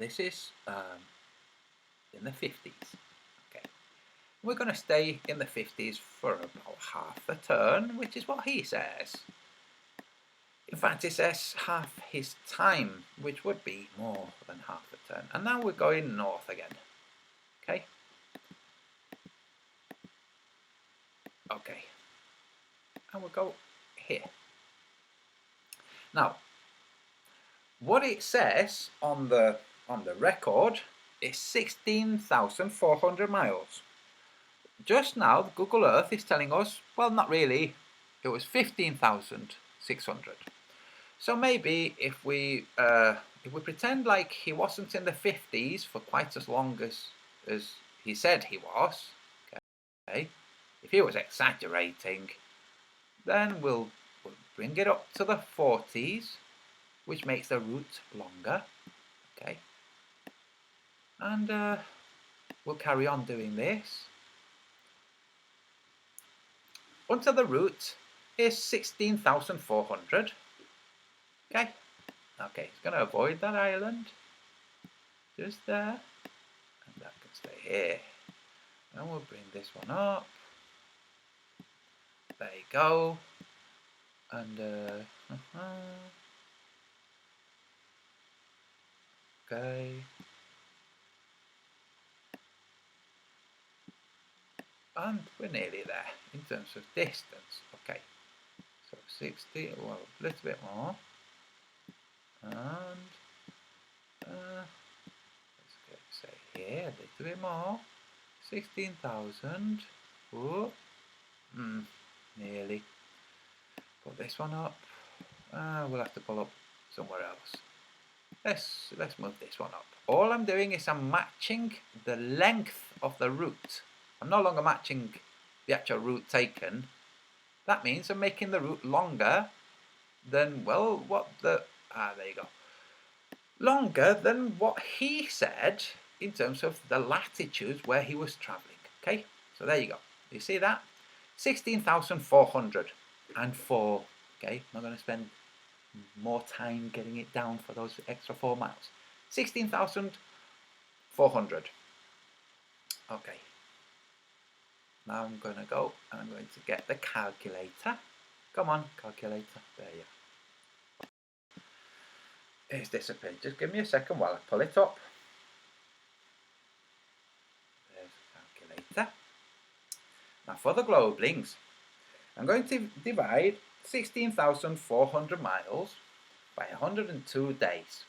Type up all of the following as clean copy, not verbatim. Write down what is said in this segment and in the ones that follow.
This is in the 50s. Okay, we're going to stay in the 50s for about half a turn, which is what he says. In fact, it says half his time, which would be more than half a turn. And now we're going north again. Okay. Okay. And we'll go here. Now, what it says on the record is 16,400 miles. Just now, Google Earth is telling us, well, not really. It was 15,600. So maybe if we pretend like he wasn't in the 50s for quite as long as he said he was, okay, if he was exaggerating, then we'll bring it up to the 40s, which makes the route longer, okay, and we'll carry on doing this until the route is 16,400. Okay, it's going to avoid that island, just there, and that can stay here. And we'll bring this one up. There you go. And okay. And we're nearly there in terms of distance. Okay, so 60, well, a little bit more. And let's say here a little bit more. 16,000. Oh, nearly. Put this one up. We'll have to pull up somewhere else. Let's move this one up. All I'm doing is I'm matching the length of the route. I'm no longer matching the actual route taken. That means I'm making the route longer than, well, there you go. Longer than what he said in terms of the latitudes where he was traveling. Okay, so there you go. You see that? 16,404. Okay, I'm not going to spend more time getting it down for those extra 4 miles. 16,400. Okay. Now I'm going to go and I'm going to get the calculator. Come on, calculator. There you are. It's disappeared. Just give me a second while I pull it up. There's the calculator. Now for the globelings, I'm going to divide 16,400 miles by 102 days.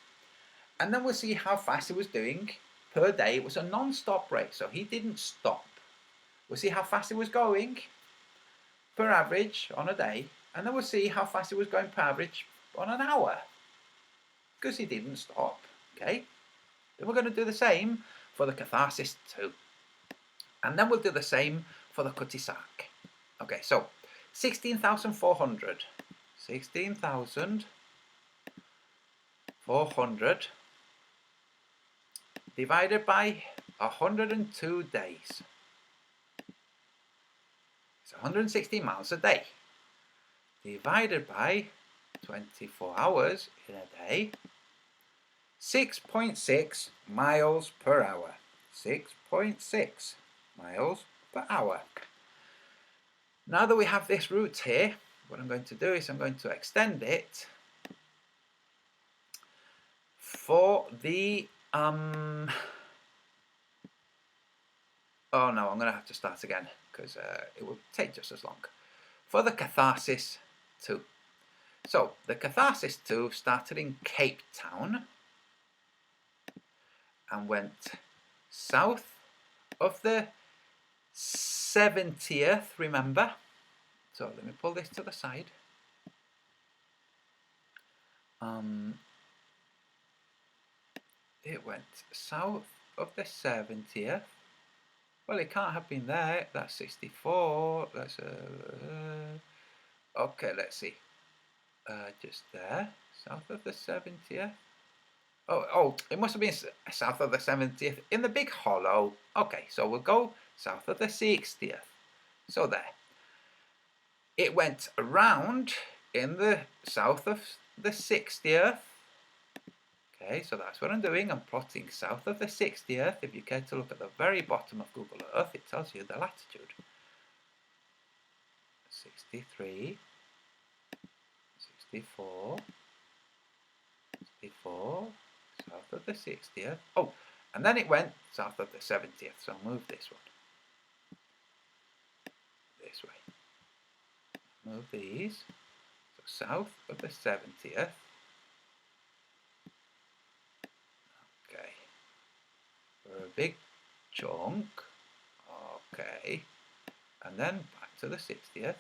And then we'll see how fast he was doing per day. It was a non-stop race, so he didn't stop. We'll see how fast he was going per average on a day, and then we'll see how fast he was going per average on an hour, because he didn't stop. Okay, then we're going to do the same for the Catharsis too, and then we'll do the same for the Cutty-Sark. Okay, so 16,400 divided by 102 days. It's 160 miles a day. Divided by 24 hours in a day. 6.6 miles per hour. 6.6 miles per hour. Now that we have this route here, what I'm going to do is I'm going to extend it for the oh no, I'm going to have to start again because it will take just as long. For the Catharsis 2. So the Catharsis 2 started in Cape Town and went south of the 70th, remember? So let me pull this to the side. It went south of the 70th. Well, it can't have been there. That's 64. That's okay, let's see. Just there, south of the 70th. Oh, it must have been south of the 70th in the big hollow. Okay, so we'll go south of the 60th. So there. It went around in the south of the 60th. Okay, so that's what I'm doing. I'm plotting south of the 60th. If you care to look at the very bottom of Google Earth, it tells you the latitude. 63, 64, 64, south of the 60th. Oh, and then it went south of the 70th. So I'll move this one. This way. Move these. So south of the 70th. Okay. For a big chunk. Okay. And then back to the 60th.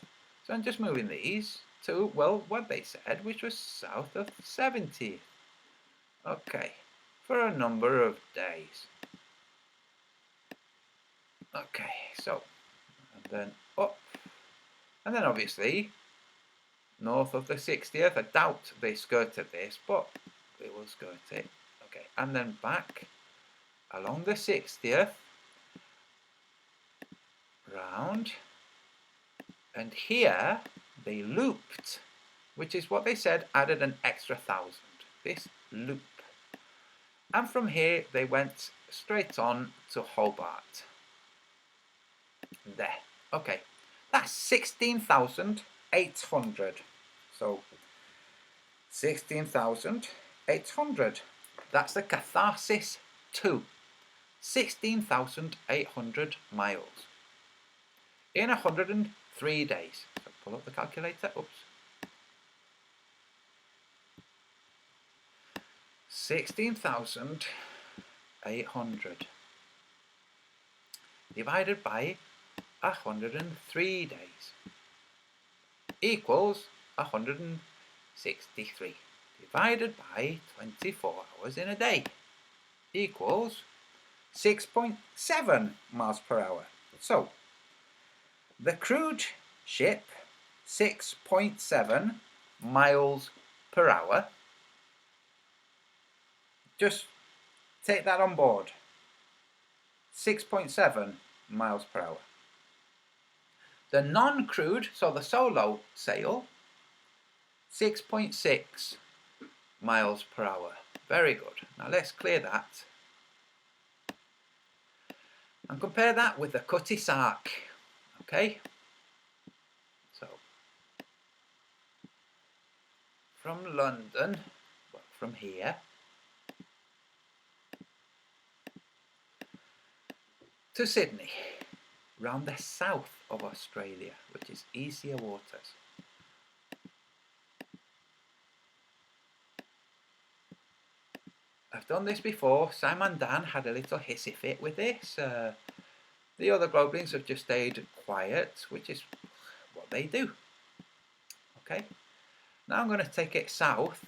So I'm just moving these to, well, what they said, which was south of 70th. Okay. For a number of days. Okay, so, and then up. And then obviously, north of the 60th. I doubt they skirted this, but they will skirt it. Okay, and then back along the 60th. Round. And here, they looped, which is what they said, added an extra 1,000. This loop. And from here, they went straight on to Hobart. There. Okay. That's 16,800. So, 16,800. That's the Catharsis 2. 16,800 miles. In 103 days. So, pull up the calculator. Oops. 16,800 divided by 103 days equals 163 divided by 24 hours in a day equals 6.7 miles per hour. So, the crude ship 6.7 miles per hour. Just take that on board. 6.7 miles per hour. The non-crude, so the solo sail, 6.6 miles per hour. Very good. Now let's clear that. And compare that with the Cutty Sark. Okay? So, from London, well, from here, to Sydney, round the south of Australia, which is easier waters. I've done this before. Sam and Dan had a little hissy fit with this. The other Globelings have just stayed quiet, which is what they do. Okay. Now I'm going to take it south.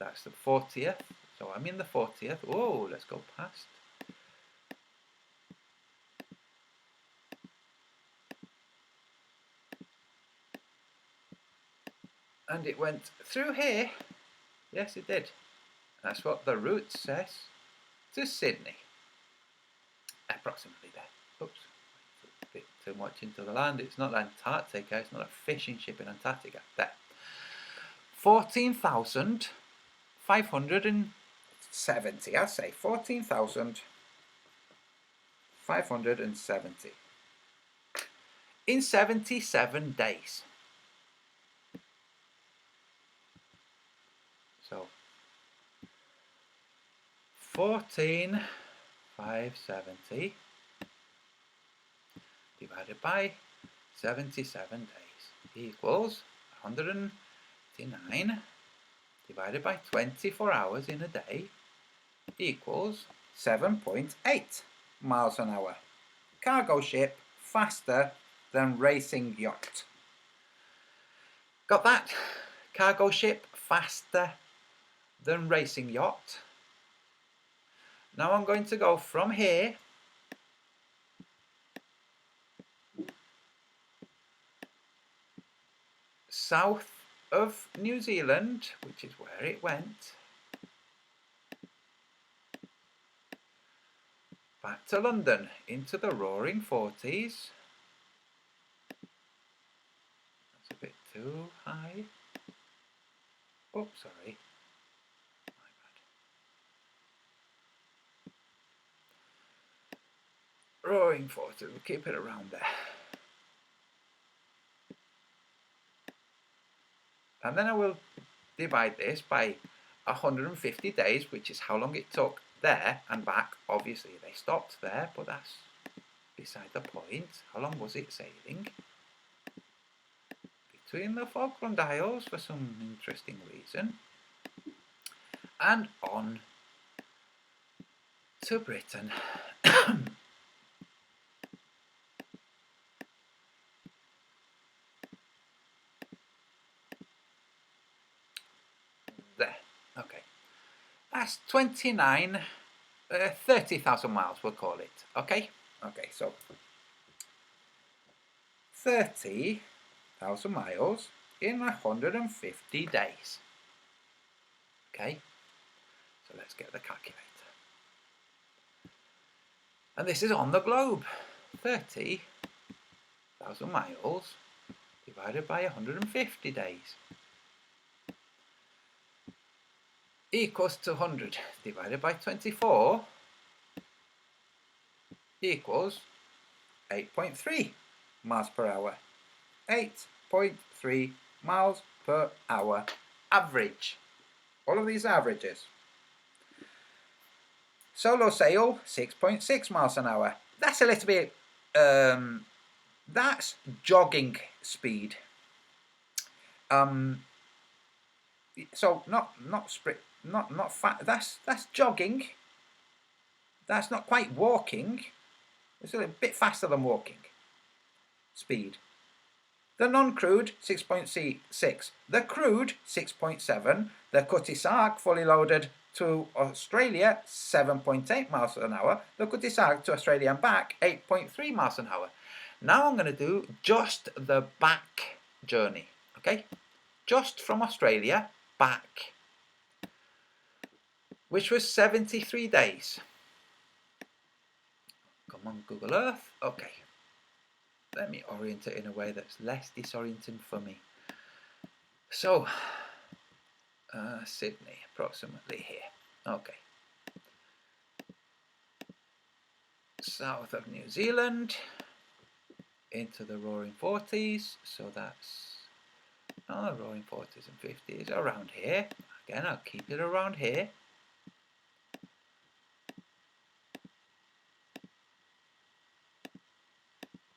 That's the 40th. So I'm in the 40th. Oh, let's go past. And it went through here. Yes, it did. That's what the route says. To Sydney. Approximately there. Oops. A bit too much into the land. It's not Antarctica. It's not a fishing ship in Antarctica. There. 14,570. I'll say 14,570. In 77 days. So 14,570 divided by 77 days equals 109 divided by 24 hours in a day equals 7.8 miles an hour. Cargo ship faster than racing yacht. Got that? Cargo ship faster than racing yacht. Now I'm going to go from here south of New Zealand, which is where it went, back to London into the roaring 40s. That's a bit too high. Oh, sorry. My bad. Roaring 40, we'll keep it around there. And then I will divide this by 150 days, which is how long it took there and back. Obviously they stopped there, but that's beside the point. How long was it sailing between the Falkland Isles for some interesting reason, and on to Britain. There, okay. That's 30,000 miles, we'll call it, okay? Okay, so 30,000 miles in 150 days. Okay, so let's get the calculator. And this is on the globe. 30,000 miles divided by 150 days equals 200 divided by 24 equals 8.3 miles per hour. 8.3 miles per hour average. All of these averages. Solo sail 6.6 miles an hour. That's a little bit that's jogging speed. So not sprint, not fat. That's jogging. That's not quite walking. It's a little bit faster than walking speed. The non-crewed 6.6. The crewed 6.7. The Cutty Sark fully loaded to Australia 7.8 miles an hour. The Cutty Sark to Australia and back 8.3 miles an hour. Now I'm going to do just the back journey. Okay, just from Australia back, which was 73 days. Come on, Google Earth. Okay, let me orient it in a way that's less disorienting for me. So, Sydney, approximately here. Okay. South of New Zealand, into the Roaring 40s. So that's Roaring 40s and 50s, around here. Again, I'll keep it around here.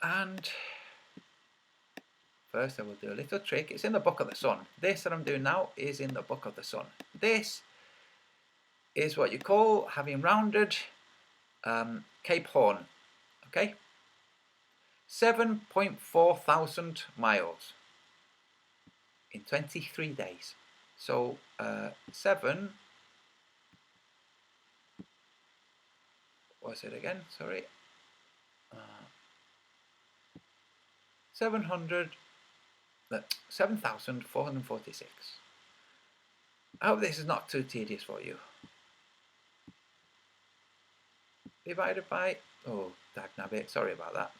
And first I will do a little trick. It's in the Book of the Sun. This that I'm doing now is in the Book of the Sun. This is what you call having rounded Cape Horn. Okay? 7.4 thousand miles in 23 days. So 7, what's it again? Sorry. 7,446. I hope this is not too tedious for you. Divided by, oh, dagnabbit, sorry about that.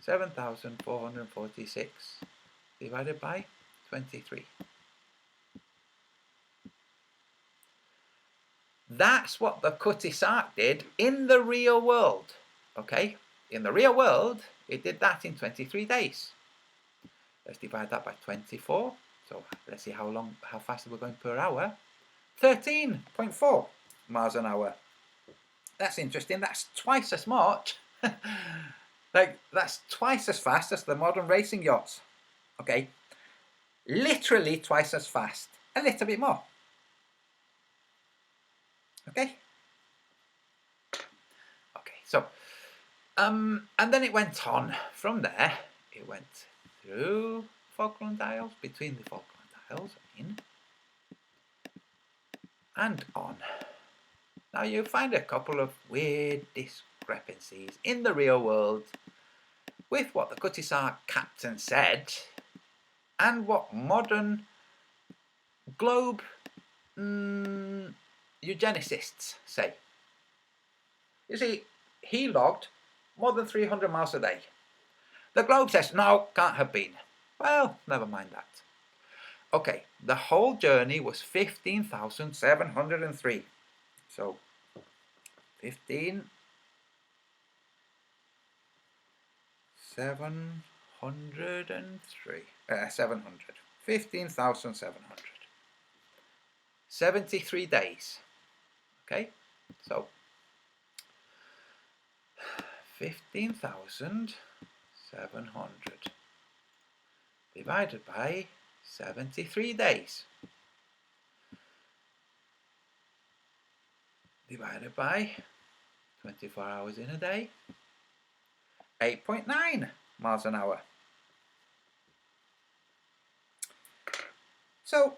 7,446 divided by 23. That's what the Cutty Sark did in the real world. Okay? In the real world, it did that in 23 days. Let's divide that by 24. So let's see how fast we're going per hour. 13.4 miles an hour. That's interesting. That's twice as much. That's twice as fast as the modern racing yachts. Okay? Literally twice as fast. A little bit more. Okay? Okay, so and then it went on. From there, it went through Falkland Isles, between the Falkland Isles, and on. Now you find a couple of weird discrepancies in the real world with what the Cutty Sark captain said and what modern globe eugenicists say. You see, he logged more than 300 miles a day. The globe says, no, can't have been. Well, never mind that. Okay, the whole journey was 15,703. So, 15 703. 700. 15,700. 73 days. Okay, so 15,700 divided by 73 days divided by 24 hours in a day, 8.9 miles an hour. So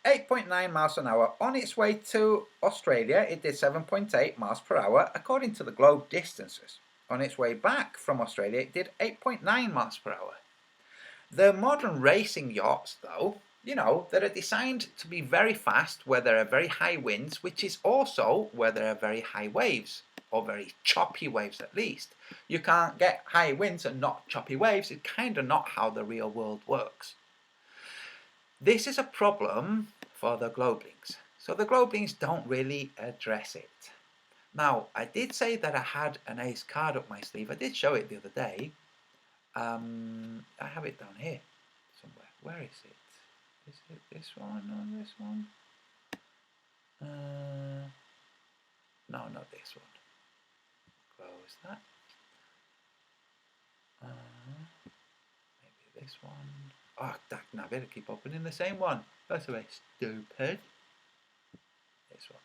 8.9 miles an hour. On its way to Australia, it did 7.8 miles per hour according to the globe distances. On its way back from Australia, it did 8.9 miles per hour. The modern racing yachts, though, that are designed to be very fast where there are very high winds, which is also where there are very high waves, or very choppy waves at least. You can't get high winds and not choppy waves. It's kind of not how the real world works. This is a problem for the Globelings. So the Globelings don't really address it. Now, I did say that I had an ace card up my sleeve. I did show it the other day. I have it down here somewhere. Where is it? Is it this one or this one? No, not this one. Close that. Maybe this one. Oh, I better keep opening the same one. That's a bit stupid. This one.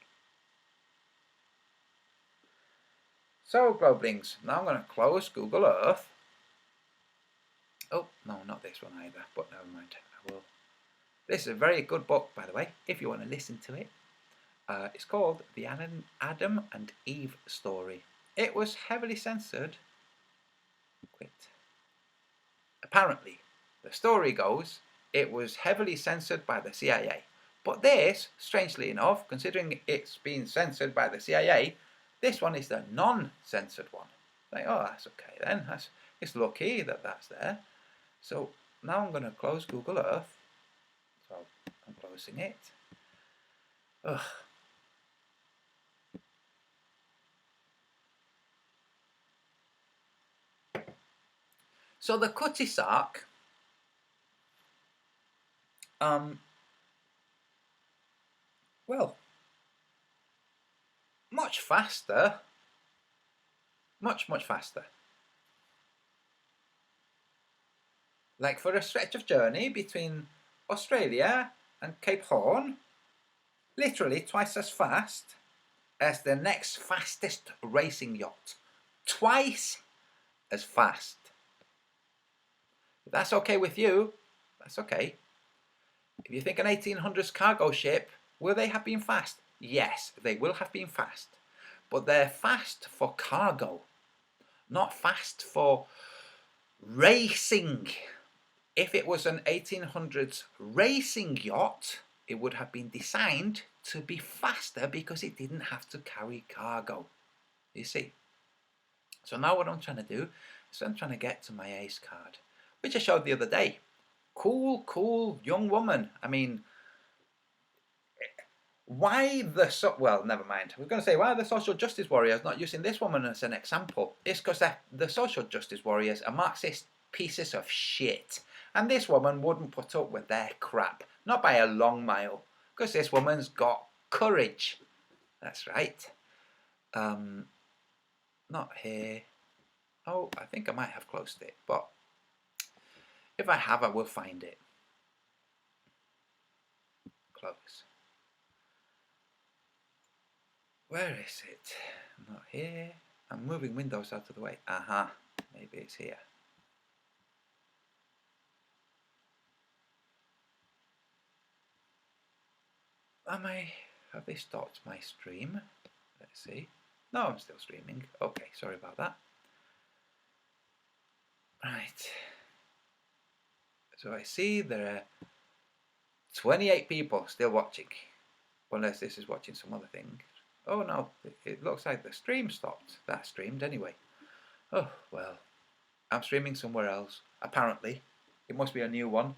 So, Globelings, now I'm going to close Google Earth. Oh, no, not this one either, but never mind. I will. This is a very good book, by the way, if you want to listen to it. It's called The Adam and Eve Story. It was heavily censored. Quit. Apparently, the story goes, it was heavily censored by the CIA. But this, strangely enough, considering it's been censored by the CIA, this one is the non-censored one. Like, oh, that's okay then. It's lucky that that's there. So now I'm going to close Google Earth. So I'm closing it. Ugh. So the Cutty-Sark, well, much faster, much faster. Like for a stretch of journey between Australia and Cape Horn, literally twice as fast as the next fastest racing yacht. Twice as fast. If that's okay with you, that's okay. If you think an 1800s cargo ship, will they have been fast? Yes, they will have been fast. But they're fast for cargo, not fast for racing. If it was an 1800s racing yacht, it would have been designed to be faster because it didn't have to carry cargo. You see? So now what I'm trying to do is I'm trying to get to my ace card, which I showed the other day. Cool young woman. I mean, why well, never mind. I was going to say, why are the social justice warriors not using this woman as an example? It's because the social justice warriors are Marxist pieces of shit. And this woman wouldn't put up with their crap. Not by a long mile. Because this woman's got courage. That's right. Not here. Oh, I think I might have closed it. But if I have, I will find it. Close. Where is it? Not here. I'm moving windows out of the way. Aha. Maybe it's here. Have they stopped my stream? Let's see. No, I'm still streaming. Okay, sorry about that. Right. So I see there are 28 people still watching. Unless this is watching some other thing. Oh no, it looks like the stream stopped. That streamed anyway. Oh, well. I'm streaming somewhere else. Apparently. It must be a new one.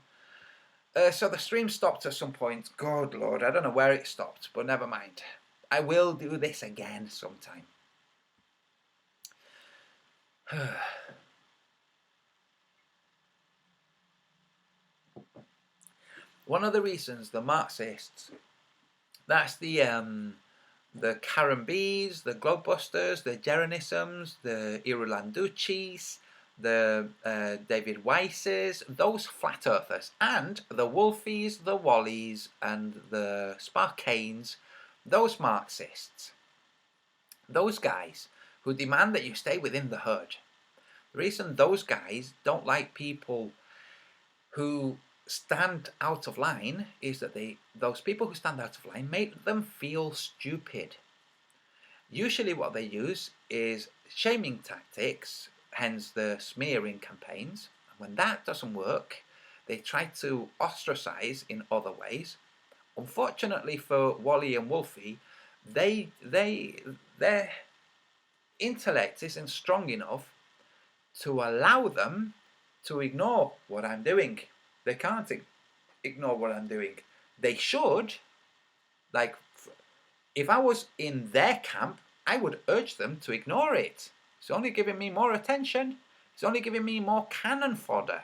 So the stream stopped at some point. God Lord, I don't know where it stopped, but never mind. I will do this again sometime. One of the reasons the Marxists, that's the Carambes, the Globebusters, the Geronisms, the Irulanduccis, the David Weisses, those flat earthers, and the Wolfies, the Wallies, and the Sparkanes, those Marxists, those guys who demand that you stay within the herd. The reason those guys don't like people who stand out of line is that those people who stand out of line make them feel stupid. Usually what they use is shaming tactics, hence the smearing campaigns. When that doesn't work, they try to ostracize in other ways. Unfortunately for Wally and Wolfie, their intellect isn't strong enough to allow them to ignore what I'm doing. They can't ignore what I'm doing. They should. Like, if I was in their camp, I would urge them to ignore it. It's only giving me more attention. It's only giving me more cannon fodder.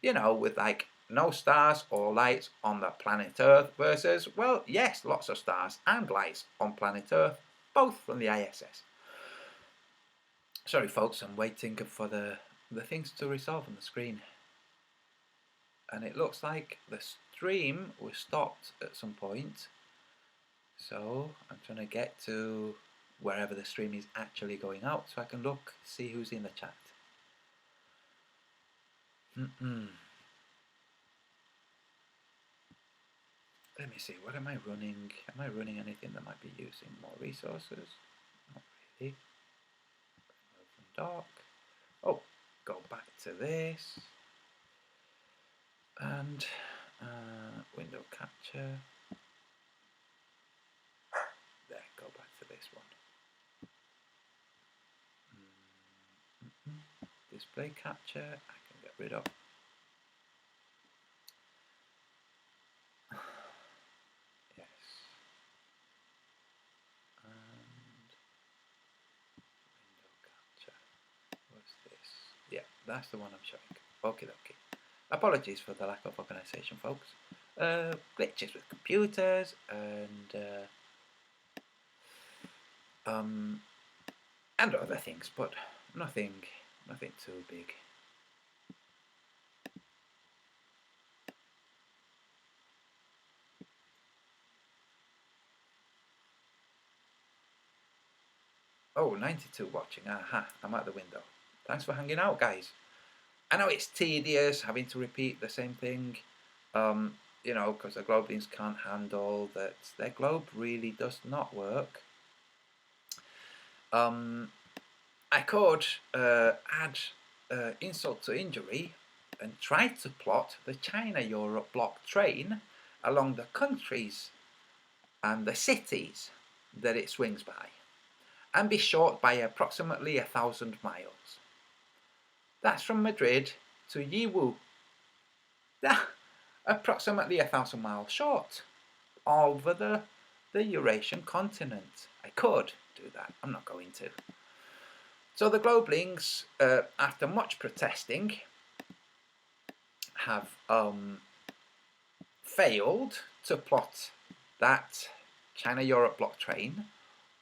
You know, with like no stars or lights on the planet Earth versus, well, yes, lots of stars and lights on planet Earth, both from the ISS. Sorry folks, I'm waiting for the things to resolve on the screen. And it looks like the stream was stopped at some point. So I'm trying to get to wherever the stream is actually going out so I can look, see who's in the chat. Let me see, what am I running? Am I running anything that might be using more resources? Not really. Dark. Oh, go back to this. And window capture. There, go back to this one. Display capture, I can get rid of. Yes. And window capture. What's this? Yeah, that's the one I'm showing. Okay, okay. Apologies for the lack of organisation, folks. Glitches with computers and other things, but nothing too big. Oh, 92 watching. Aha, I'm at the window. Thanks for hanging out, guys. I know it's tedious having to repeat the same thing, you know, because the Globelings can't handle that their globe really does not work. I could add insult to injury and try to plot the China-Europe block train along the countries and the cities that it swings by, and be short by approximately 1,000 miles. That's from Madrid to Yiwu. Approximately 1,000 miles short over the Eurasian continent. I could do that, I'm not going to. So the Globelings, after much protesting, have failed to plot that China-Europe block train,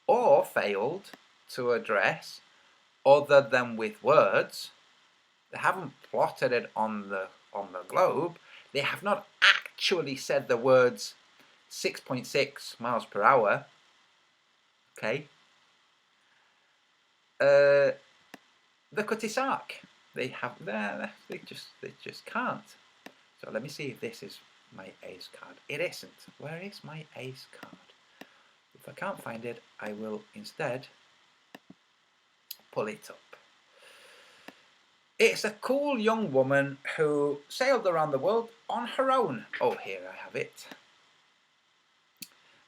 or failed to address, other than with words. They haven't plotted it on the globe. They have not actually said the words 6.6 miles per hour. Okay. The Kutisark. They just can't. So let me see if this is my ace card. It isn't. Where is my ace card? If I can't find it, I will instead pull it up. It's a cool young woman who sailed around the world on her own. Oh, here I have it.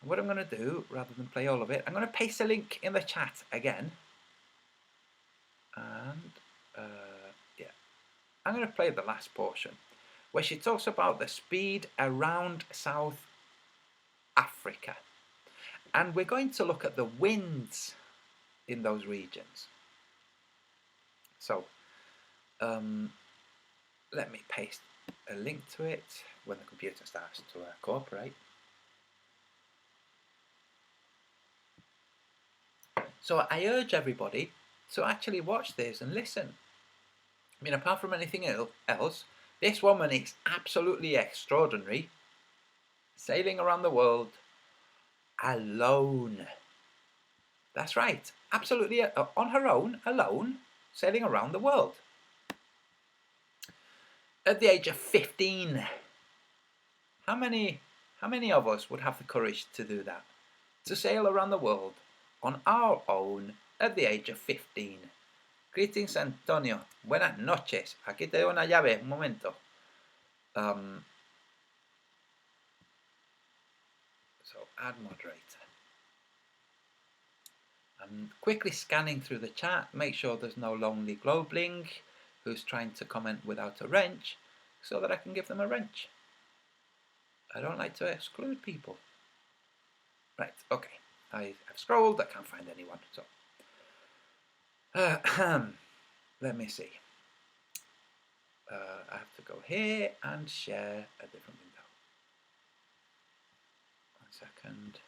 What I'm going to do, rather than play all of it, I'm going to paste a link in the chat again. And, yeah. I'm going to play the last portion, where she talks about the speed around South Africa. And we're going to look at the winds in those regions. So, let me paste a link to it when the computer starts to cooperate. So I urge everybody to actually watch this and listen. I mean, apart from anything else, this woman is absolutely extraordinary, sailing around the world alone. That's right, absolutely on her own, alone, sailing around the world. At the age of 15. How many of us would have the courage to do that? To sail around the world on our own at the age of 15. Greetings, Antonio. Buenas noches. Aquí te doy una llave, un momento. So add moderator. I'm quickly scanning through the chat, make sure there's no lonely globling who's trying to comment without a wrench, so that I can give them a wrench. I don't like to exclude people. Right, okay. I've scrolled, I can't find anyone. So let me see. I have to go here and share a different window. 1 second.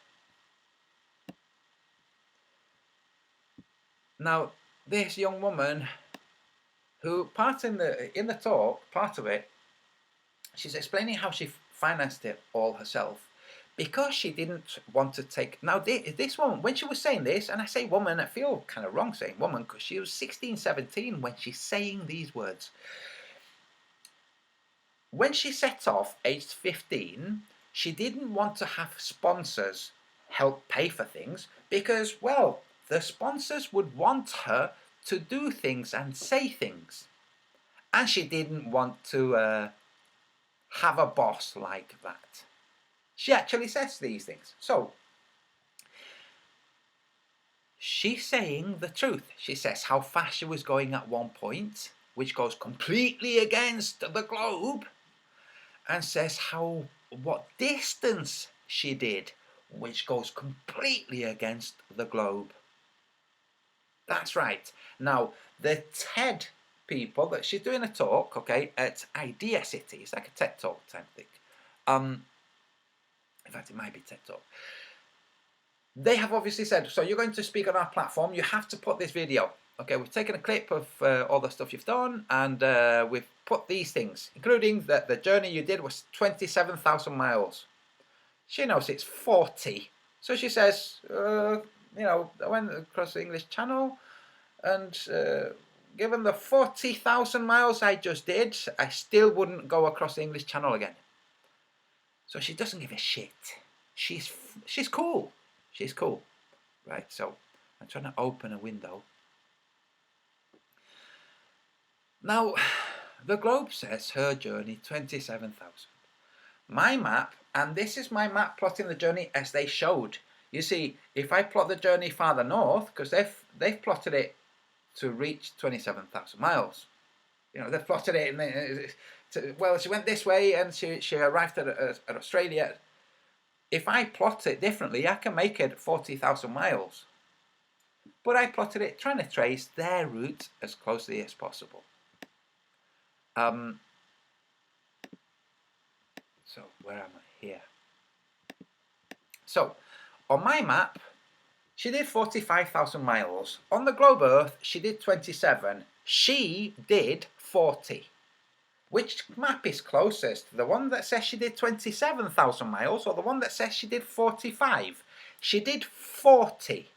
Now, this young woman, who part in the talk, part of it, she's explaining how she financed it all herself because she didn't want to take. Now, this woman, when she was saying this, and I say woman, I feel kind of wrong saying woman because she was 16, 17 when she's saying these words. When she set off, aged 15, she didn't want to have sponsors help pay for things because, well, the sponsors would want her to do things and say things. And she didn't want to have a boss like that. She actually says these things. So, she's saying the truth. She says how fast she was going at one point, which goes completely against the globe, and says what distance she did, which goes completely against the globe. That's right. Now, the TED people, that she's doing a talk, okay, at Idea City. It's like a TED Talk type thing. In fact, it might be TED Talk. They have obviously said, so you're going to speak on our platform, you have to put this video. Okay, we've taken a clip of all the stuff you've done, and we've put these things, including that the journey you did was 27,000 miles. She knows it's 40. So she says, I went across the English Channel, and given the 40,000 miles I just did, I still wouldn't go across the English Channel again. So she doesn't give a shit. She's cool. She's cool. Right, so I'm trying to open a window. Now, the globe says her journey 27,000. My map, and this is my map plotting the journey as they showed. You see, if I plot the journey farther north, because they've plotted it to reach 27,000 miles. You know, they've plotted it, and well, she went this way and she arrived at Australia. If I plot it differently, I can make it 40,000 miles. But I plotted it trying to trace their route as closely as possible. So where am I here? So on my map, she did 45,000 miles. On the globe Earth, she did 27. She did 40. Which map is closest? The one that says she did 27,000 miles or the one that says she did 45? She did 40.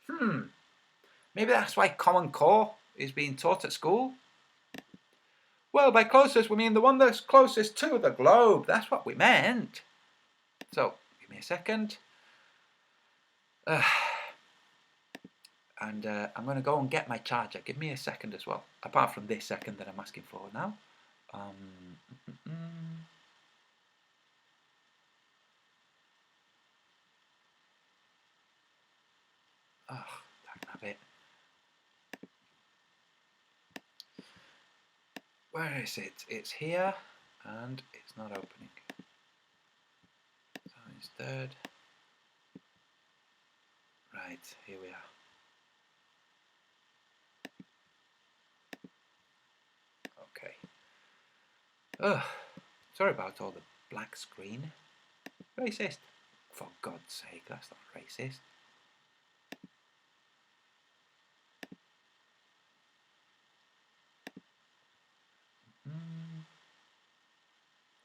Maybe that's why Common Core is being taught at school. Well, by closest, we mean the one that's closest to the globe. That's what we meant. So, give me a second. And I'm going to go and get my charger. Give me a second as well. Apart from this second that I'm asking for now. Oh, damn it. Where is it? It's here, and it's not opening. So instead, right, here we are. Okay. Ugh, sorry about all the black screen. Racist. For God's sake, that's not racist.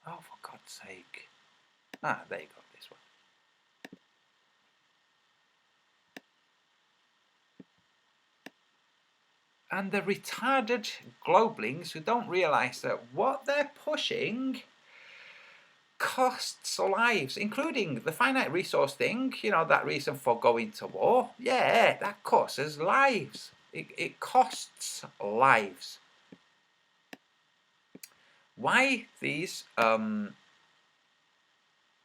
Oh, for God's sake. Ah, there you go, this one. And the retarded globelings who don't realise that what they're pushing costs lives, including the finite resource thing, you know, that reason for going to war. Yeah, that costs us lives. It costs lives. Why these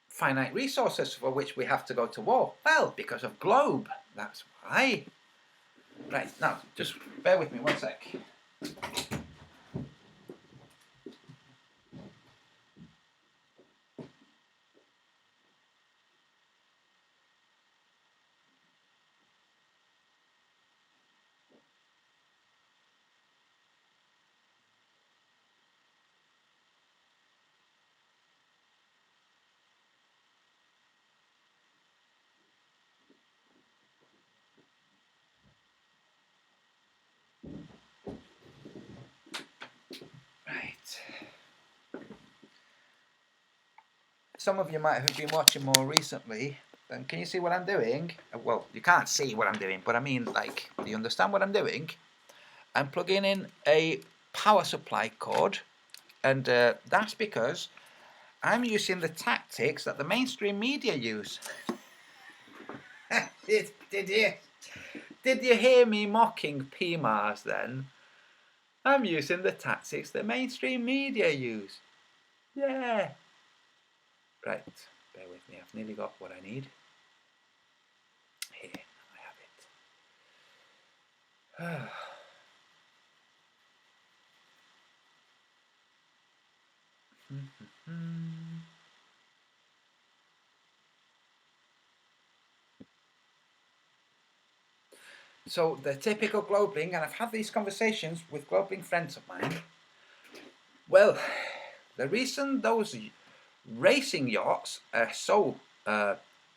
finite resources for which we have to go to war? Well, because of globe. That's why. Right, now, just bear with me one sec. Right. Some of you might have been watching more recently. And can you see what I'm doing? Well, you can't see what I'm doing, but I mean, like, do you understand what I'm doing? I'm plugging in a power supply cord, and that's because I'm using the tactics that the mainstream media use. Did you hear me mocking PMARS then? I'm using the tactics the mainstream media use. Yeah. Right, bear with me, I've nearly got what I need. Here, I have it. So the typical globing, and I've had these conversations with globing friends of mine. Well, the reason those racing yachts are so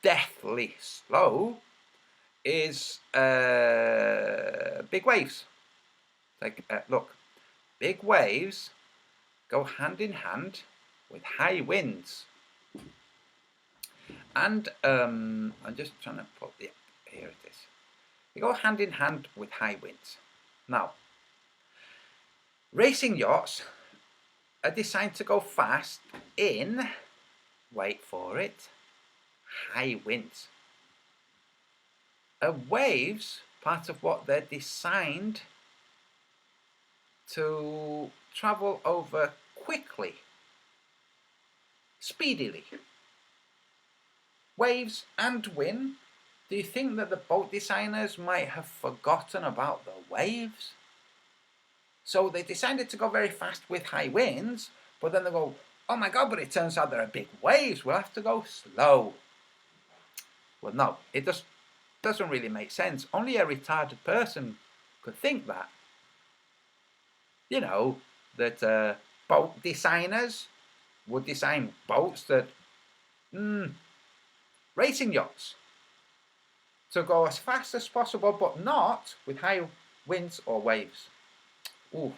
deathly slow is big waves. Like, look, big waves go hand in hand with high winds. And I'm just trying to put the, here it is. They go hand in hand with high winds. Now, racing yachts are designed to go fast in, wait for it, high winds. Waves, part of what they're designed to travel over quickly, speedily. Waves and wind. Do you think that the boat designers might have forgotten about the waves? So they decided to go very fast with high winds, but then they go, oh my God, but it turns out there are big waves, we'll have to go slow. Well, no, it just doesn't really make sense. Only a retarded person could think that. You know, that boat designers would design boats that, racing yachts, to go as fast as possible, but not with high winds or waves. Ooh.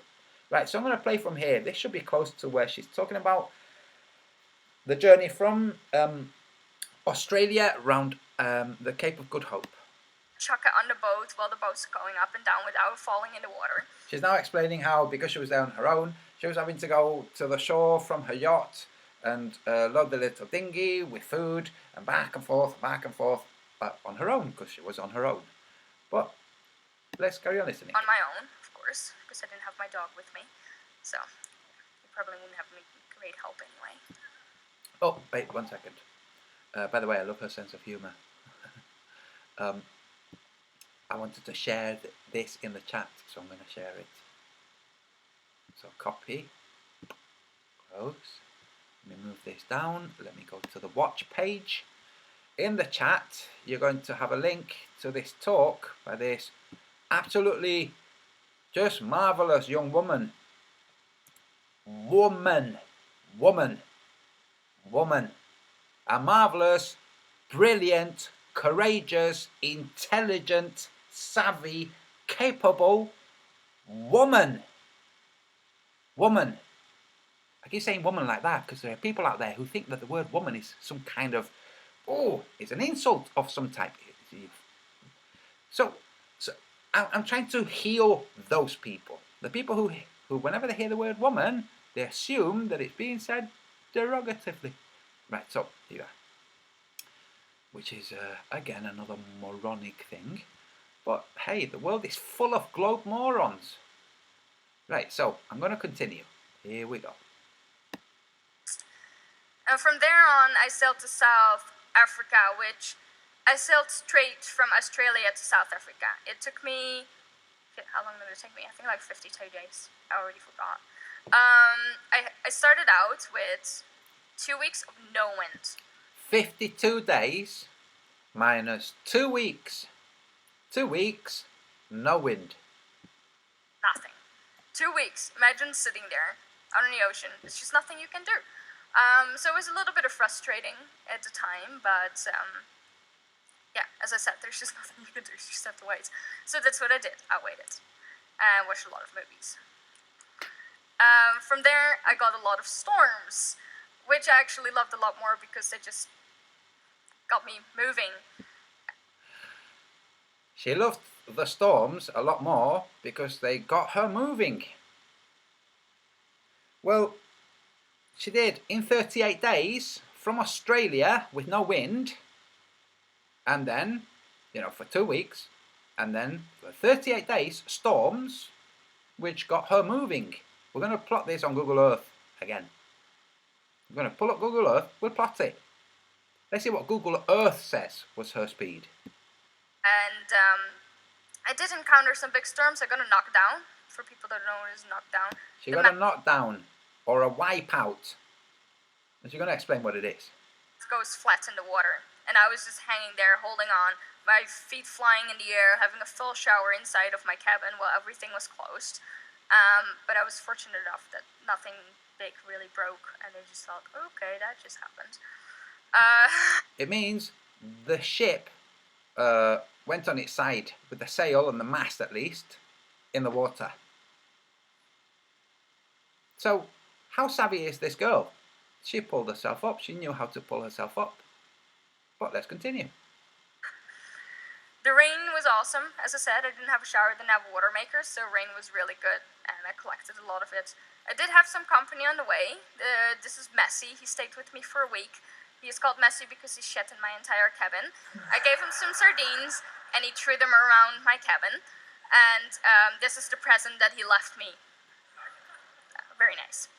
Right, so I'm going to play from here. This should be close to where she's talking about the journey from Australia around the Cape of Good Hope. Chuck it on the boat while the boat's going up and down without falling in the water. She's now explaining how, because she was there on her own, she was having to go to the shore from her yacht and load the little dinghy with food and back and forth on her own, because she was on her own. But let's carry on listening. On my own, of course, because I didn't have my dog with me. So, you probably wouldn't have me great help anyway. Oh, wait, 1 second. By the way, I love her sense of humour. I wanted to share this in the chat, so I'm going to share it. So copy, close. Let me move this down. Let me go to the watch page. In the chat, you're going to have a link to this talk by this absolutely just marvellous young woman. woman, woman. A marvellous, brilliant, courageous, intelligent, savvy, capable woman. Woman. I keep saying woman like that because there are people out there who think that the word woman is some kind of, oh, it's an insult of some type. So, so I'm trying to heal those people. The people who, whenever they hear the word woman, they assume that it's being said derogatively. Right, so here you are. Which is, again, another moronic thing. But hey, the world is full of globe morons. Right, so I'm going to continue. Here we go. And from there on, I sailed to South Africa, which I sailed straight from Australia to South Africa. It took me, how long did it take me? I think like 52 days. I already forgot. I started out with 2 weeks of no wind. 52 days minus 2 weeks. 2 weeks, no wind. Nothing. 2 weeks. Imagine sitting there out in the ocean. There's just nothing you can do. So it was a little bit of frustrating at the time, but yeah, as I said, there's just nothing you can do. You just have to wait. So that's what I did. I waited and watched a lot of movies. From there, I got a lot of storms, which I actually loved a lot more because they just got me moving. She loved the storms a lot more because they got her moving. Well, she did in 38 days from Australia with no wind, and then, for 2 weeks, and then for 38 days, storms, which got her moving. We're going to plot this on Google Earth again. We're going to pull up Google Earth, we'll plot it. Let's see what Google Earth says was her speed. And I did encounter some big storms. I got a knockdown. For people that don't know what is a knockdown. She got a knockdown, or a wipeout. And she's going to explain what it is. It goes flat in the water. And I was just hanging there, holding on, my feet flying in the air, having a full shower inside of my cabin while everything was closed. But I was fortunate enough that nothing big really broke, and I just thought, okay, that just happened. It means the ship went on its side with the sail and the mast, at least, in the water. So, how savvy is this girl? She pulled herself up. She knew how to pull herself up. But let's continue. The rain was awesome. As I said, I didn't have a shower, didn't have a water maker, so rain was really good, and I collected a lot of it. I did have some company on the way. This is Messi. He stayed with me for a week. He is called Messi because he shat in my entire cabin. I gave him some sardines, and he threw them around my cabin. And this is the present that he left me. Very nice.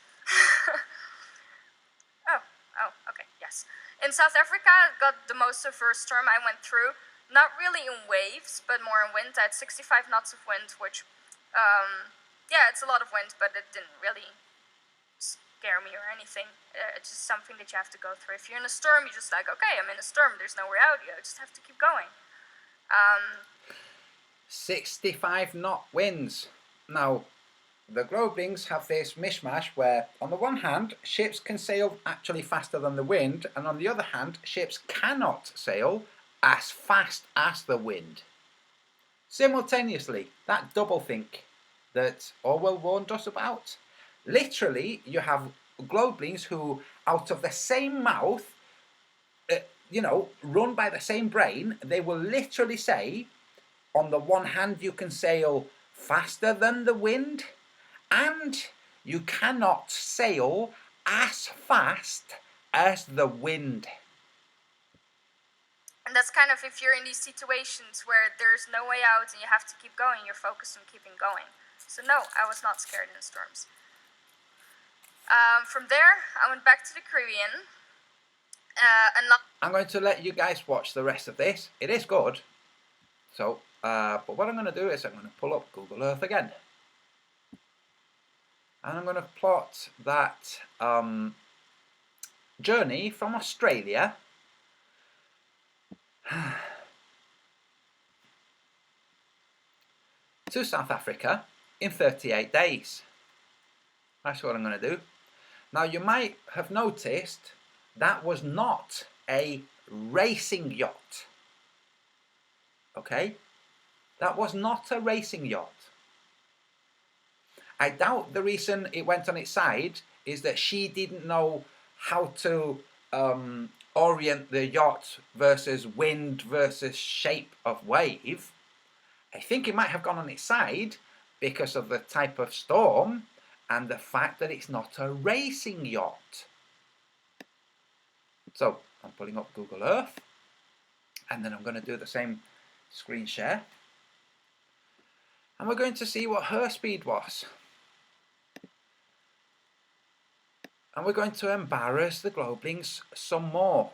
Okay, yes. In South Africa, I got the most severe storm I went through. Not really in waves, but more in wind. I had 65 knots of wind, which, yeah, it's a lot of wind, but it didn't really scare me or anything. It's just something that you have to go through. If you're in a storm, you're just like, okay, I'm in a storm. There's no way out. You just have to keep going. 65 knot winds. Now, the Globlings have this mishmash where, on the one hand, ships can sail actually faster than the wind, and on the other hand, ships cannot sail as fast as the wind. Simultaneously, that doublethink that Orwell warned us about. Literally, you have Globlings who, out of the same mouth, run by the same brain, they will literally say, on the one hand, you can sail faster than the wind, and you cannot sail as fast as the wind. And that's kind of if you're in these situations where there's no way out and you have to keep going, you're focused on keeping going. So no, I was not scared in storms. From there, I went back to the Caribbean. I'm going to let you guys watch the rest of this. It is good. So, but what I'm going to do is I'm going to pull up Google Earth again. And I'm going to plot that journey from Australia to South Africa in 38 days. That's what I'm going to do. Now you might have noticed that was not a racing yacht. Okay? That was not a racing yacht. I doubt the reason it went on its side is that she didn't know how to orient the yacht versus wind versus shape of wave. I think it might have gone on its side because of the type of storm and the fact that it's not a racing yacht. So I'm pulling up Google Earth, and then I'm going to do the same screen share, and we're going to see what her speed was. And we're going to embarrass the Globelings some more.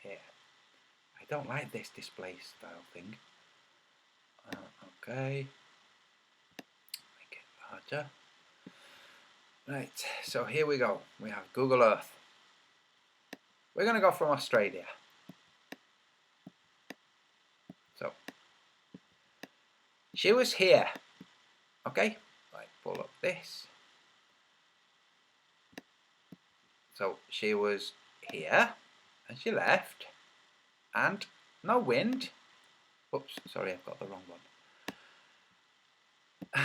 Here. I don't like this display style thing. Okay. Make it larger. Right, so here we go. We have Google Earth. We're going to go from Australia. So, she was here. Okay, right, pull up this. So, she was here, and she left, and no wind. Oops, sorry, I've got the wrong one.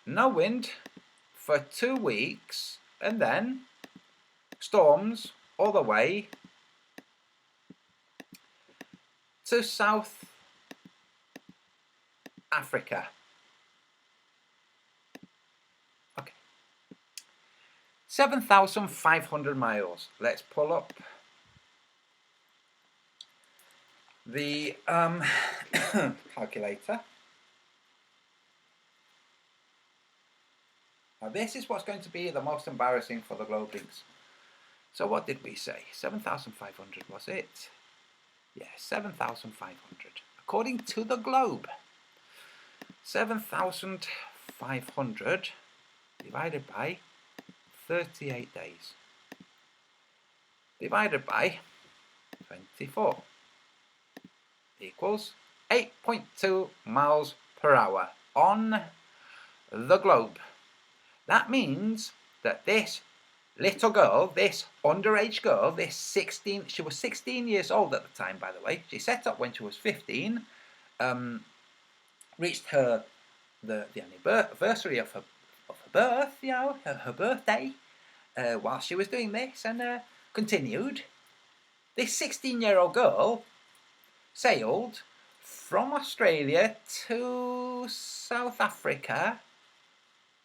No wind for 2 weeks, and then storms all the way to South Africa. Okay. 7,500 miles. Let's pull up the calculator. Now this is what's going to be the most embarrassing for the Globelings. So what did we say? 7,500 was it? Yeah, 7,500. According to the Globe, 7,500 divided by 38 days divided by 24 equals 8.2 miles per hour on the globe. That means that this little girl, this underage girl, she was 16 years old at the time, by the way. She set up when she was 15, reached the anniversary of her birth, you know, her birthday, while she was doing this, and continued. This 16-year-old girl sailed from Australia to South Africa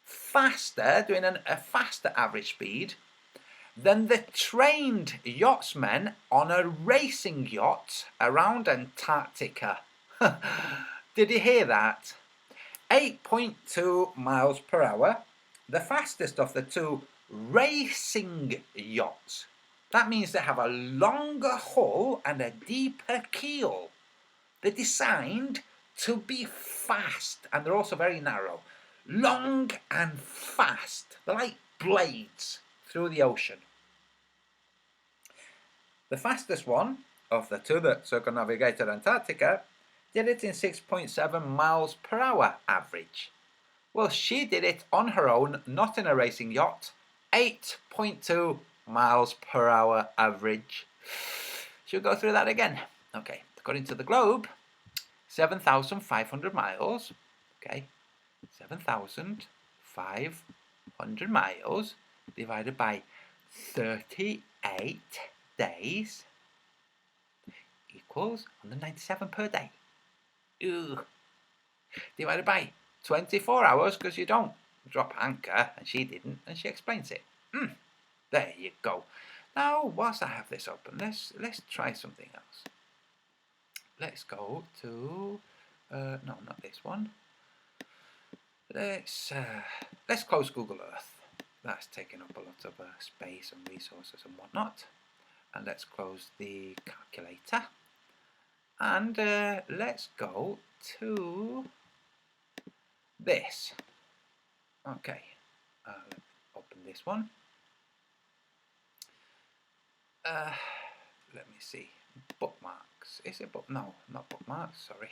faster, doing a faster average speed than the trained yachtsmen on a racing yacht around Antarctica. Did you hear that? 8.2 miles per hour, the fastest of the two racing yachts. That means they have a longer hull and a deeper keel. They're designed to be fast, and they're also very narrow. Long and fast. They're like blades through the ocean. The fastest one of the two that circumnavigated Antarctica did it in 6.7 miles per hour average. Well, she did it on her own, not in a racing yacht. 8.2 miles per hour average. Should we go through that again? Okay, according to the Globe, 7,500 miles. Okay, 7,500 miles divided by 38 days equals 197 per day. Ugh. Divided by 24 hours, because you don't drop anchor, and she didn't, and she explains it. There you go. Now, whilst I have this open, let's try something else. Let's go to no, not this one. Let's close Google Earth. That's taking up a lot of space and resources and whatnot. And let's close the calculator. And let's go to this. Okay. Let me open this one. Let me see. Bookmarks. Is it no, not bookmarks, sorry.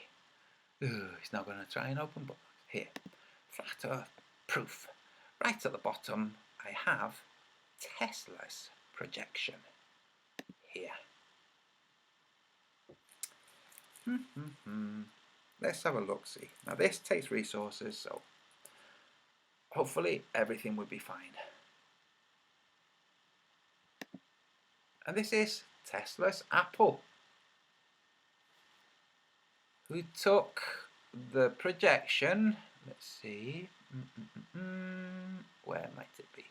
It's not going to try and open bookmarks. Here. Flat Earth proof. Right at the bottom, I have Tesla's projection. Here. Let's have a look-see. Now this takes resources, so hopefully everything will be fine. And this is Tesla's Apple, who took the projection, let's see, where might it be?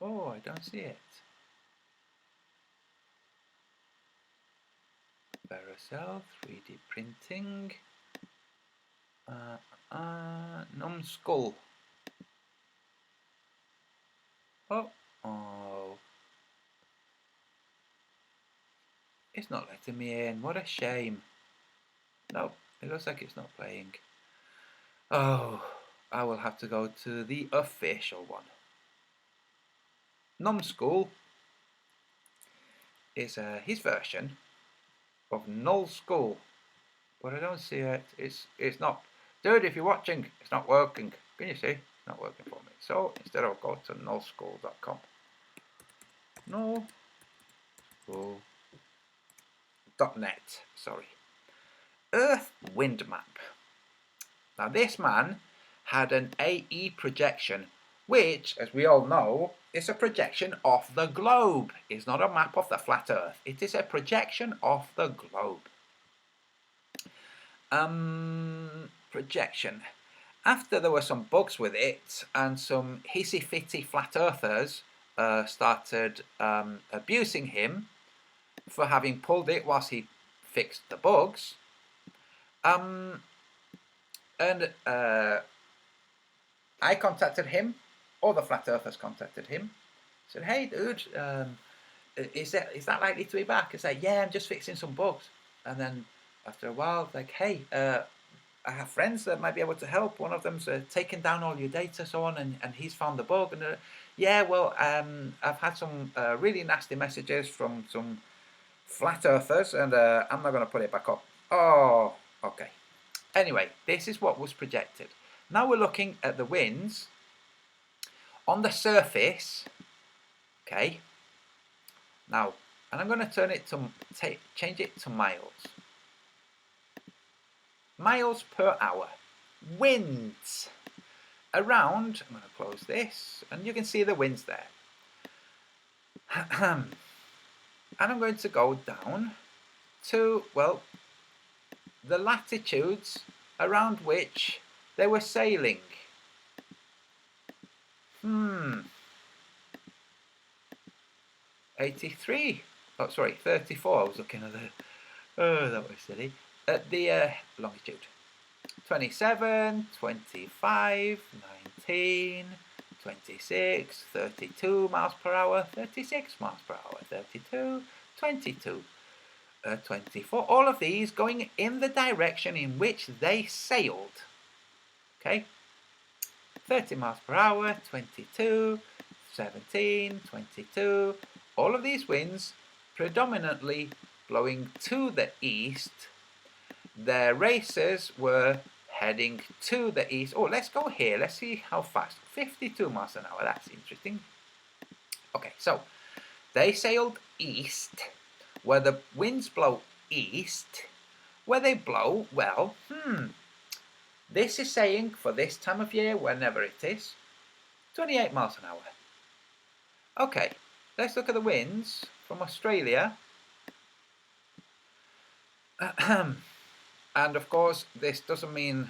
Oh, I don't see it. Veracell, 3D printing, numbskull. Oh, it's not letting me in. What a shame. No, it looks like it's not playing. Oh, I will have to go to the official one. Numbskull is his version of Nullskull, but I don't see it. It's not. Dude, if you're watching, it's not working. Can you see? It's not working for me. So instead I'll go to nullskull.com. Nullskull.net. Sorry. Earth wind map. Now this man had an AE projection, which, as we all know, is a projection of the globe. It's not a map of the flat Earth. It is a projection of the globe. Projection. After there were some bugs with it and some hissy-fitty flat earthers started abusing him for having pulled it whilst he fixed the bugs, and I contacted him, or the flat earthers contacted him, said, hey dude, is that likely to be back? I said, yeah, I'm just fixing some bugs. And then after a while, like, hey, I have friends that might be able to help. One of them's taken down all your data, so on, and he's found the bug. And yeah, well, I've had some really nasty messages from some flat earthers, and I'm not going to put it back up. Oh, okay. Anyway, this is what was projected. Now we're looking at the winds on the surface. Okay. Now, and I'm going to turn it to change it to miles. Miles per hour. Winds around, I'm going to close this, and you can see the winds there. And I'm going to go down to, well, the latitudes around which they were sailing. 83. Oh, sorry, 34. I was looking at the. Oh, that was silly. At the longitude. 27, 25, 19, 26, 32 miles per hour, 36 miles per hour, 32, 22, 24. All of these going in the direction in which they sailed. Okay? 30 miles per hour, 22, 17, 22. All of these winds predominantly blowing to the east. Their racers were heading to the east. Oh, let's go here. Let's see how fast. 52 miles an hour. That's interesting. Okay, so they sailed east, where the winds blow east. Where they blow, well, this is saying for this time of year, whenever it is, 28 miles an hour. Okay, let's look at the winds from Australia. And of course, this doesn't mean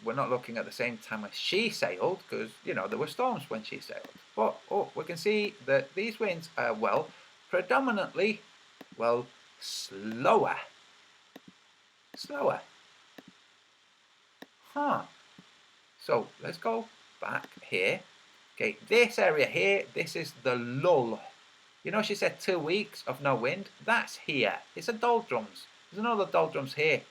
we're not looking at the same time as she sailed, because, you know, there were storms when she sailed. But, we can see that these winds are, well, predominantly, well, slower. Slower. So, let's go back here. Okay, this area here, this is the lull. You know, she said 2 weeks of no wind. That's here. It's a doldrums. There's another doldrums here.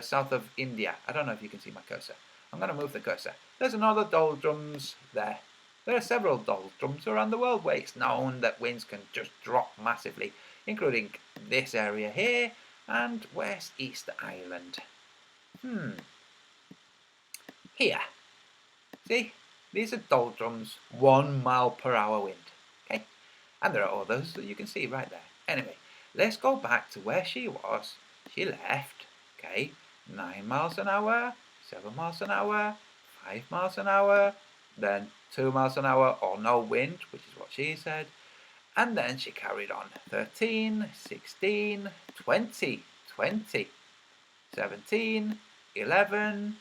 south of India. I don't know if you can see my cursor. I'm going to move the cursor. There's another doldrums there. There are several doldrums around the world where it's known that winds can just drop massively, including this area here and West East Island. Here. See? These are doldrums, 1 mile per hour wind. Okay? And there are others that you can see right there. Anyway, let's go back to where she was. She left, okay, 9 miles an hour, 7 miles an hour, 5 miles an hour, then 2 miles an hour or no wind, which is what she said. And then she carried on 13, 16, 20, 20, 17, 11,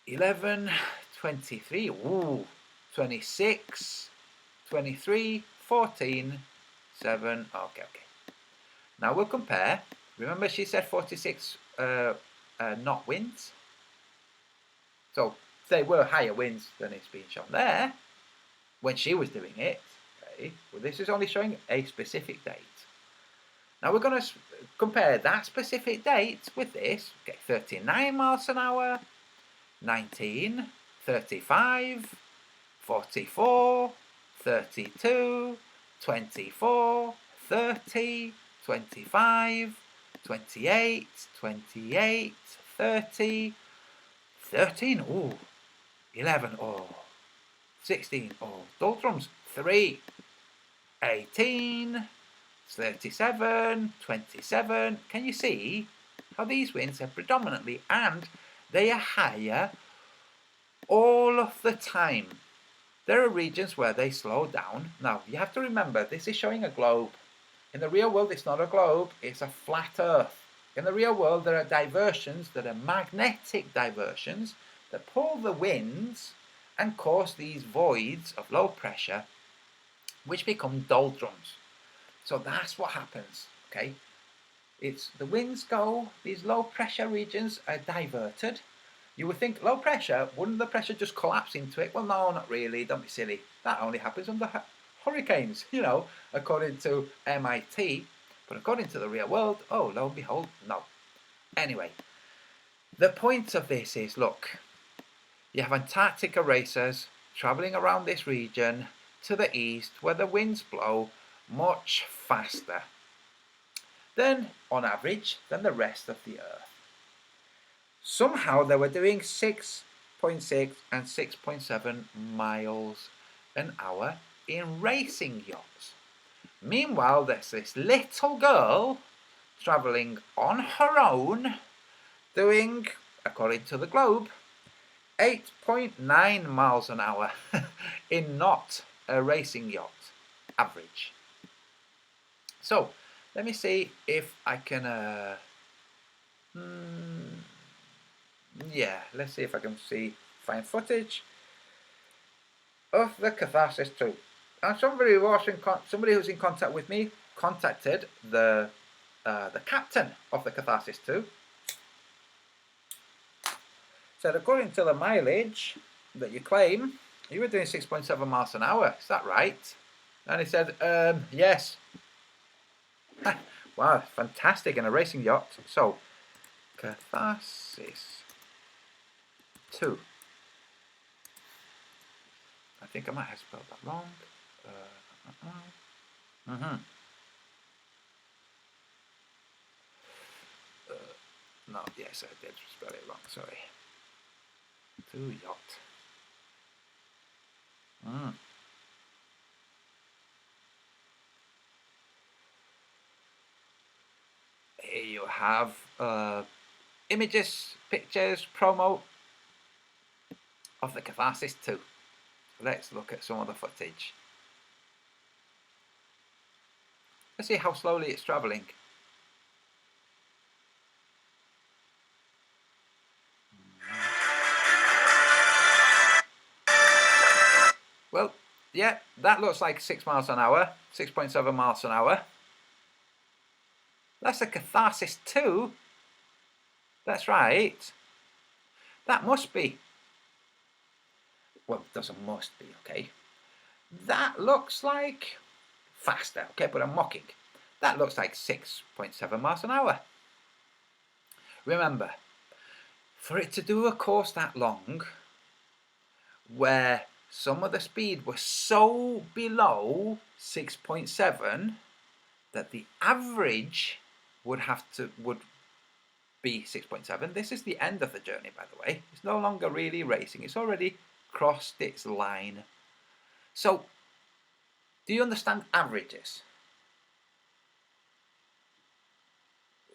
11, 23, ooh, 26, 23, 14, 7, okay. Now we'll compare. Remember she said 46 knot winds? So they were higher winds than it's being shown there when she was doing it. Okay. Well, this is only showing a specific date. Now we're going to compare that specific date with this. Okay, 39 miles an hour, 19, 35, 44, 32, 24, 30, 25, 28, 28, 30, 13, ooh, 11, oh, 16, oh, doldrums, 3, 18, 37, 27. Can you see how these winds are predominantly, and they are higher all of the time. There are regions where they slow down. Now, you have to remember, this is showing a globe. In the real world, it's not a globe, it's a flat earth. In the real world, there are diversions that are magnetic diversions that pull the winds and cause these voids of low pressure, which become doldrums. So that's what happens, okay? It's the winds go, these low pressure regions are diverted. You would think low pressure, wouldn't the pressure just collapse into it? Well, no, not really, don't be silly. That only happens under hurricanes, according to MIT. But according to the real world, oh, lo and behold, no. Anyway, the point of this is, look, you have Antarctica racers travelling around this region to the east where the winds blow much faster than, on average, than the rest of the Earth. Somehow they were doing 6.6 and 6.7 miles an hour in racing yachts. Meanwhile, there's this little girl travelling on her own doing, according to the globe, 8.9 miles an hour in not a racing yacht average. So, let me see if I can, let's see if I can find footage of the Catharsis 2. And somebody who's in contact with me contacted the captain of the Catharsis 2. Said, according to the mileage that you claim, you were doing 6.7 miles an hour. Is that right? And he said, yes. Wow, fantastic, in a racing yacht. So, Catharsis 2. I think I might have spelled that wrong. No, yes, I did spell it wrong, sorry. 2 yacht. Here you have images, pictures, promo of the Catharsis 2. Let's look at some of the footage. Let's see how slowly it's travelling. Well, yeah, that looks like 6 miles an hour, 6.7 miles an hour. That's a Catharsis 2. That's right. That must be. Well, it doesn't must be, okay. That looks like faster, okay, but I'm mocking. That looks like 6.7 miles an hour. Remember, for it to do a course that long, where some of the speed was so below 6.7 that the average would be 6.7. This is the end of the journey, by the way. It's no longer really racing. It's already crossed its line. So, do you understand averages?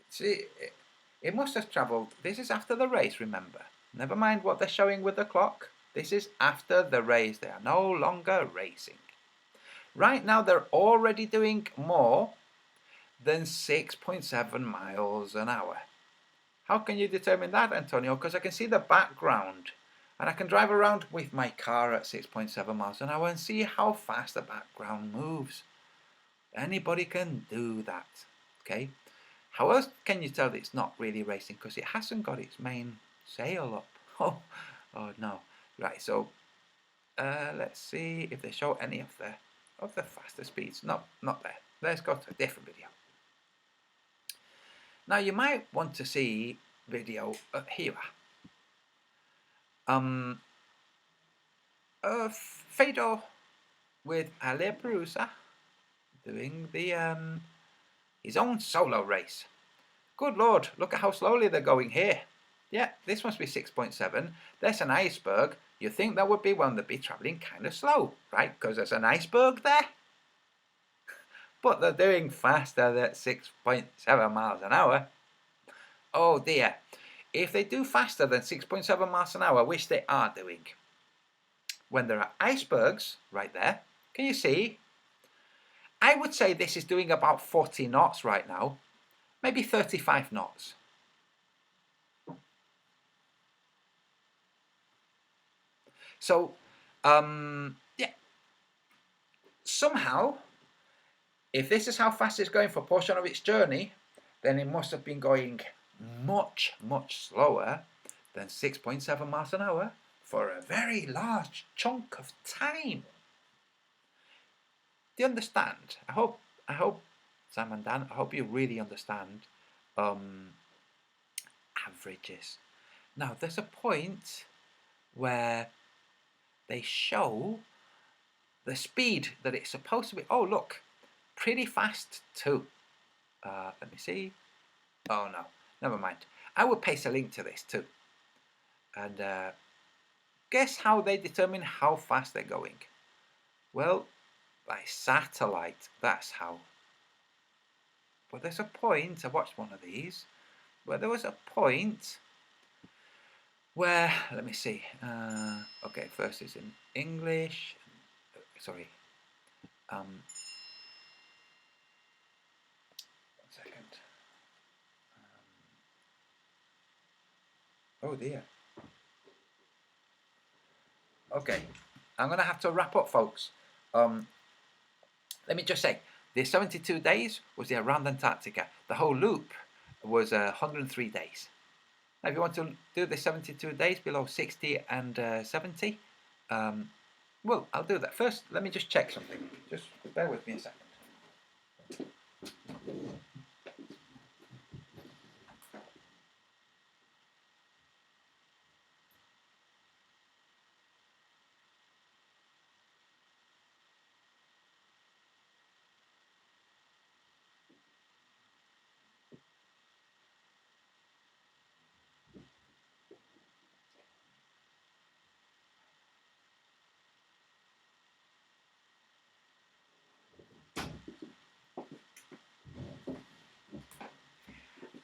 See, it must have travelled. This is after the race, remember. Never mind what they're showing with the clock. This is after the race. They are no longer racing. Right now, they're already doing more than 6.7 miles an hour. How can you determine that, Antonio? Because I can see the background. And I can drive around with my car at 6.7 miles an hour and see how fast the background moves. Anybody can do that. Okay? How else can you tell that it's not really racing? Because it hasn't got its main sail up. Oh no. Right, so let's see if they show any of the faster speeds. No, not there. Let's go to a different video. Now you might want to see video here. Fedor with Ale Perusa doing the his own solo race. Good Lord, look at how slowly they're going here. Yeah, this must be 6.7. There's an iceberg. You'd think that would be one that'd be travelling kind of slow, right? Because there's an iceberg there. But they're doing faster at 6.7 miles an hour. Oh dear. If they do faster than 6.7 miles an hour, which they are doing, when there are icebergs right there, can you see? I would say this is doing about 40 knots right now, maybe 35 knots. So, yeah, somehow, if this is how fast it's going for a portion of its journey, then it must have been going much, much slower than 6.7 miles an hour for a very large chunk of time. Do you understand? I hope, Sam and Dan, I hope you really understand averages. Now, there's a point where they show the speed that it's supposed to be. Oh, look, pretty fast too. Let me see. Oh no, never mind. I will paste a link to this too. And guess how they determine how fast they're going? Well, by satellite, that's how. But there's a point, I watched one of these, where there was a point where, let me see. Okay, first is in English. Sorry. One second. Oh dear. Okay, I'm going to have to wrap up, folks. Let me just say, the 72 days was the around Antarctica. The whole loop was 103 days. Now, if you want to do the 72 days below 60 and 70, well, I'll do that. First, let me just check something. Just bear with me a second.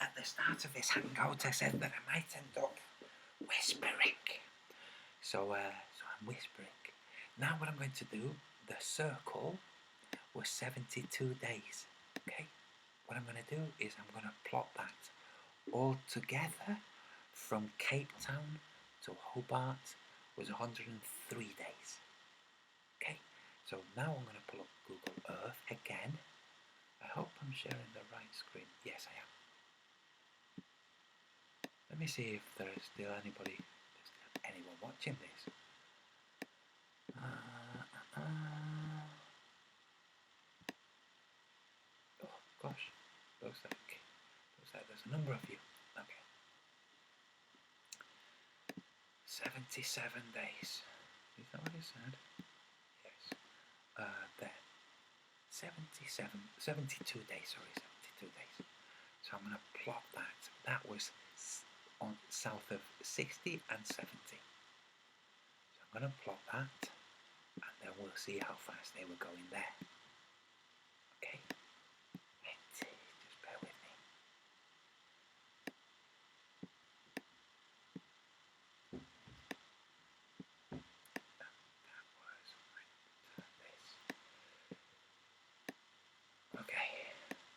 At the start of this hangout, I said that I might end up whispering. So I'm whispering. Now what I'm going to do, the circle was 72 days. Okay? What I'm going to do is I'm going to plot that all together from Cape Town to Hobart was 103 days. Okay? So now I'm going to pull up Google Earth again. I hope I'm sharing the right screen. Yes, I am. Let me see if there is still anyone watching this. Oh gosh, looks like there's a number of you. Okay. 77 days. Is that what it said? Yes. There. 72 days, sorry, 72 days. So I'm going to plot that. That was on south of 60 and 70. So I'm going to plot that, and then we'll see how fast they were going there. Okay? Just bear with me. That was this. Okay,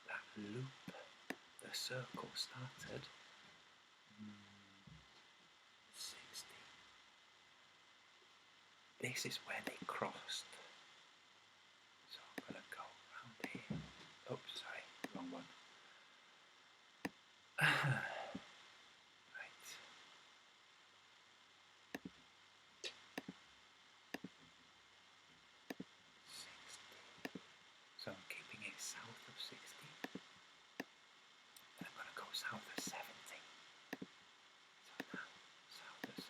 that loop, the circle started 60. This is where they crossed. So I'm going to go around here. Oops, sorry, wrong one. Right. So I'm keeping it south of 60. Then I'm going to go south of 70. So now, south of 70.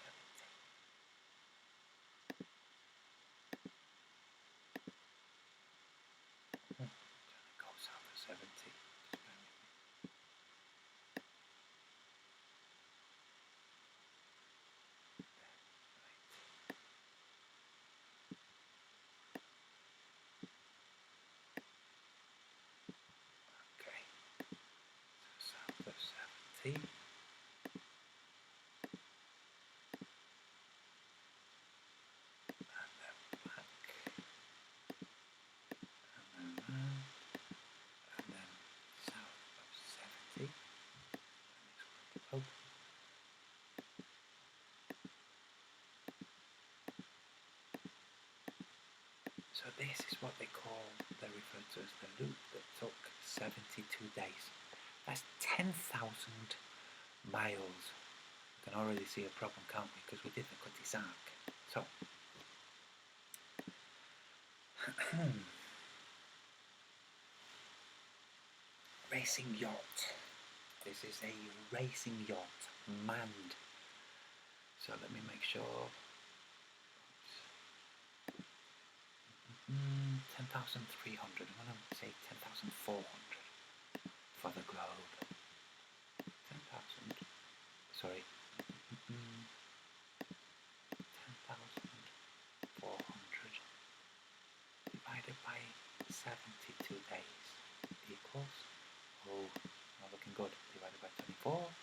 I'm going to go south of 70. Just bear with me. Okay. So south of 70. And then back. And then round. And then south of 70. Oh. So this is what they refer to as the loop that took 72 days. That's 10,000 miles. We can already see a problem, can't we? Because we did the Cutty Sark. So, racing yacht. This is a racing yacht, manned. So let me make sure. 10,300. I'm going to say 10,400 for the globe. 10,000. Sorry. 10,400 divided by 72 days equals, oh, not looking good, divided by 24.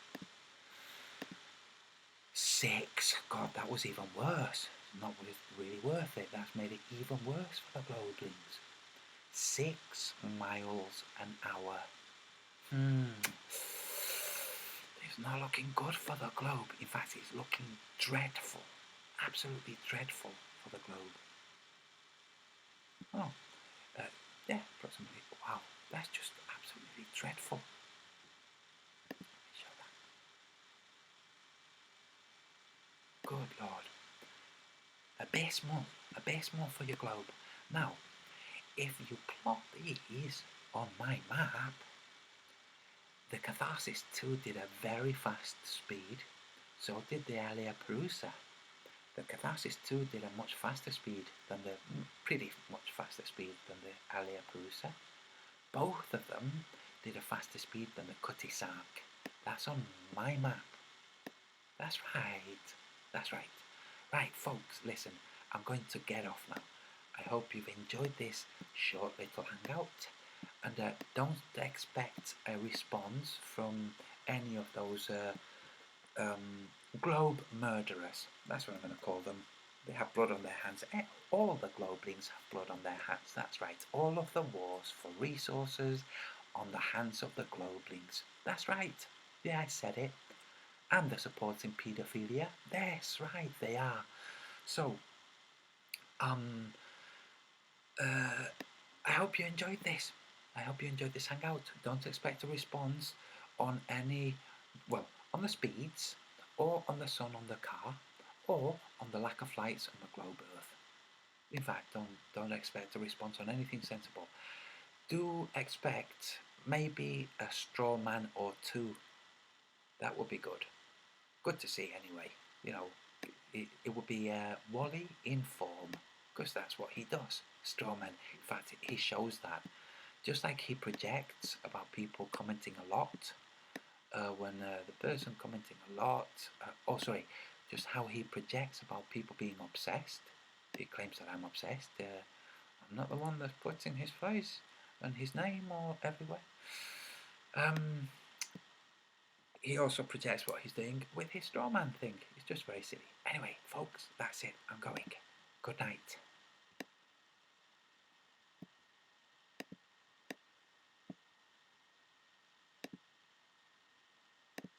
6. God, that was even worse. Not really worth it. That's made it even worse for the globlings. 6 miles an hour. It's not looking good for the globe. In fact, it's looking dreadful. Absolutely dreadful for the globe. Oh, yeah, approximately. Wow, that's just absolutely dreadful. Let me show that. Good Lord. Abysmal for your globe. Now, if you plot these on my map, the Catharsis 2 did a very fast speed, so did the Alia Perusa. The Catharsis 2 did a much faster speed than pretty much faster speed than the Alia Perusa. Both of them did a faster speed than the Cutty Sark. That's on my map. That's right. That's right. Right, folks, listen, I'm going to get off now. I hope you've enjoyed this short little hangout, and don't expect a response from any of those globe murderers. That's what I'm going to call them. They have blood on their hands. All the globelings have blood on their hands. That's right. All of the wars for resources on the hands of the globelings. That's right. Yeah, I said it. And the supporting paedophilia. That's right, they are. So, I hope you enjoyed this. I hope you enjoyed this hangout. Don't expect a response on any, well, on the speeds, or on the sun on the car, or on the lack of flights on the globe Earth. In fact, don't expect a response on anything sensible. Do expect maybe a straw man or two. That would be good. Good to see anyway. You know, it would be Wally in form, because that's what he does. Strawman. In fact, he shows that. Just like he projects about people commenting a lot, when the person commenting a lot, just how he projects about people being obsessed. He claims that I'm obsessed. I'm not the one that's putting his face and his name all everywhere. He also projects what he's doing with his strawman thing. It's just very silly. Anyway, folks, that's it. I'm going. Good night.